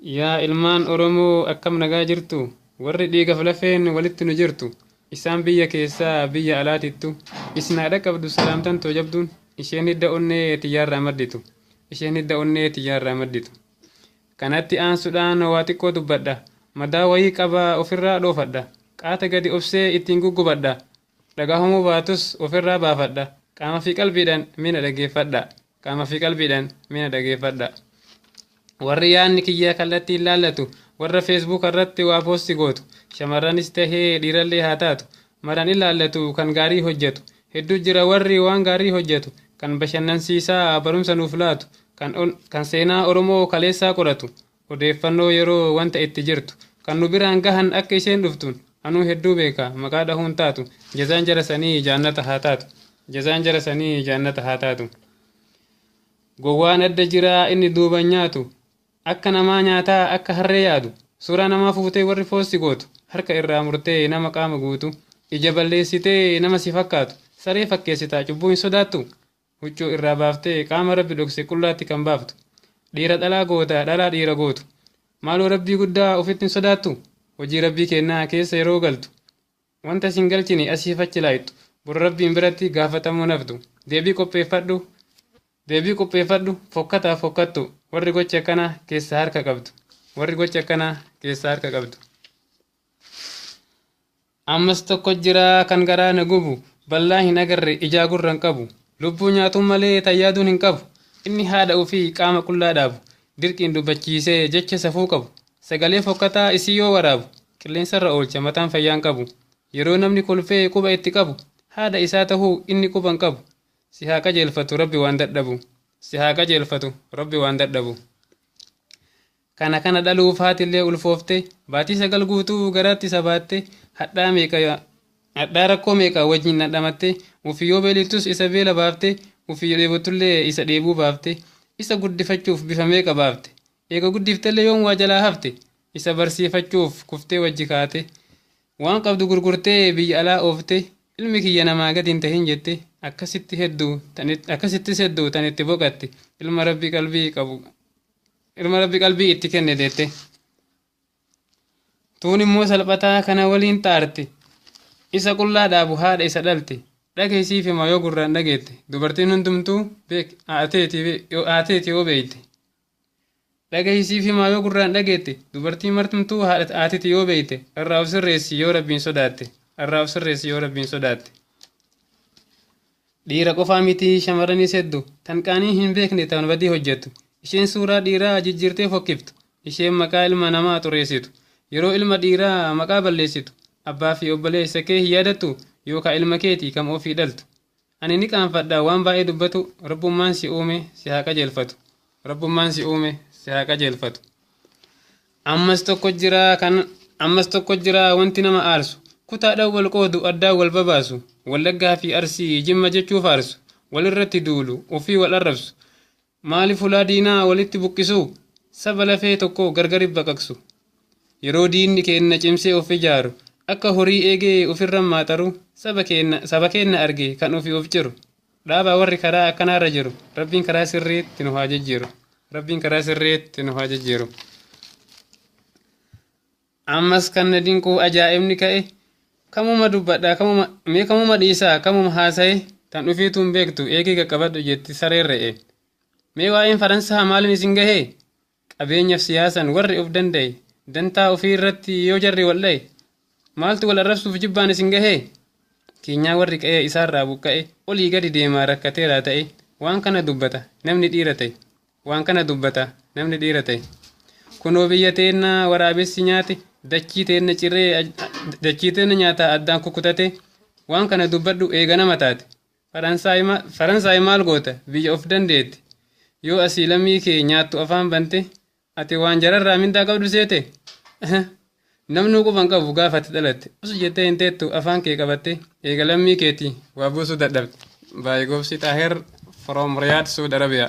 Yaa ilmaan Oromoo akkam nagaa jirtu? Warri dhiiga lafeen walitti nu jirtu. Isaan biyya keessaa biyya alaatittu. Isnaadha qabdu salaamtan too jabduun. Isheen hidda onnee xiyyaarraa madditu. Isheen hidda onnee xiyyaarraa madditu. Kanatti aansuudhaan waa xiqqoo dubbadha. Madaa wayii qabaa ofirraa dhoofadha. Qaata gadi obsee ittiin guggubadha. Dhagahumuu baatus ofirraa baafadha. Qaama fi qalbiidhaan mina dhageeffadha. Qaama fi qalbiidhaan mina dhageeffadha. Warri yaanni kiyyaa kallattii ilaallatu warra feesbuuk irratti waa poosti gootu shamarranis tahee dhiirallee haa taatu maraan ilaallatu kan gaarii hojjetu hedduu jira warri waan gaarii hojjetu kan bashannansiisaa barumsa nuuf laatu kan seenaa Oromoo kaleessaa qoratu odeeffannoo yeroo wanta itti jirtu kan nu biraan gahan akka isheen dhuftuun anuu hedduu beeka maqaa dhahuun taatu jazaan jara sanii jaannata haa taatu jazaan jara sanii jaannata haa taatu gowwaan adda jiraa inni duuban nyaatu akka namaa nyaataa akka harree yaadu suuraa namaa fuutee warri poosti gootu harka irraa murtee nama qaama guutu ija balleessitee nama si fakkaatu saree fakkeessitaa cubbuu hin sodaattu huccuu irraa baaftee qaama rabbi dhokse qullaatti kan baaftu dhiira dhalaa goota dhalaa dhiira gootu maaloo rabbii guddaa ofitti hin sodaattu hojii rabbii kennaa keessa yeroo galtu wanta sin galchini asii fachi laayittu bor rabbiin biratti gaafatamuu naftu deebii qopheeffadhu fokkataa fokkattu warri gocha kana keessa harka qabdu warri gocha kana keessa harka qabdu ammas tokko jira kan garaa na gubu bal'aa hin agarre ijaa gurran qabu lubbuu nyaatuun malee tayyaaduun hin qabu inni haadha ofii qaama qullaa dhaabu dirqiin dubbachiisee jecha safuu qabu sagalee fokkataa isii yoo waraabu qilleensarra oolcha mataan fayyaan qabu yeroo namni kolfee quba itti qabu haadha isaa tahuu inni quban qabu si haa qajeelfatu rabbi waan dadhabu si haa qajeelfatu rabbi waan dadhabu kana dhaluuf haatillee ulfoofte baatii 9 guutuu garaatti sabaatte hadhaa rakkoo meeqa wajjin nadhamatte ufiyyoo beelittus isa beela baafte ufiyyoo dheebotullee isa dheebuu baafte isa guddifachuuf bifa meeqa baafte eega guddiftellee yoom waa jalaa hafte isa barsiifachuuf kuftee wajji kaate waan qabdu gurgurtee biyya alaa oofte ilmi kiyya namaa gadi hin tahin jette akkasitti hedduu tan itti boqatte ilma rabbi qalbii itti kenne deette tuun immoo salphataa kana waliin xaarte isa qullaa dhaabu haadha isa dhalte dhageessiif himaa yoo gurraan dhageette dubartiin hundumtuu aateeti yoo beeyte dhageessiif himaa yoo gurraan dhageette dubartiin martumtuu aatiti yoo beeyte irraa of sirreessi yoo rabbiin sodaatte dhiira qofaa miti shamarranis hedduu tan qaanii hin beekne tan badii hojjettu isheen suuraa dhiiraa jijjiirtee fokkiftu isheen maqaa ilma namaa xureessitu yeroo ilma dhiiraa maqaa balleessitu abbaa fi obboleessa kee hin yaadattu yookaan ilma keetii kam ofii dhaltu ani ni qaanfadhaa waan baay'ee dubbatu rabbummaan si uume si haa qajeelfatu ammas tokko jira wanti nama aarsu kutaadhaan wal qoodu addaan wal babaasu wallaggaa fi arsii jimma jechuuf aarsu walirratti duulu ofii wal arrabsu maaliif ulaa diinaa walitti buqqisu saba lafee tokko gargariif baqaqsu yeroo diinni keenna cimsee of ijaaru akka horii eegee ofirra maaxaru saba keenna arge kan ofii of jiru dhaabaa warri karaa akkanaarra jiru rabbiin karaa sirriitti nu haa jejjiiru ammas kan na dinquu ajaa'ibni ka'e kamuma dubbadha kamuma dhiisaa kamuma haasa'e tan dhufiituun beektu eegee qaqqabadhu jetti sareen re'e mee waa'een faransaa maalin isin gahee qabeenyaaf siyaasan warri of danda'e dantaa ofii irratti yoo jarri waldha'e maaltu wal arrabsuuf jibbaan isin gahee keenyaa warri qa'ee isaarraa buqqa'e olii gadi deemaa rakkateeraa ta'e waan kana dubbata namni dhiira ta'e kunoo biyya teennaa waraabessi nyaate dachii teenna nyaataa addaan kukkutate waan kana dubbadhu eeganama taate faransaay maal goota biyya of dandeetti yoo asii lammii kee nyaattu afaan bante ati waan jararraa mindaa qabdu seete namnuu quban qabu gaafatti dhalatte usu jettee hin teettu afaan kee qabatte eega lammii keetii waa buusuu dadhabde baay'ee goobsi xaaher from Riyadh Saudi Arabia.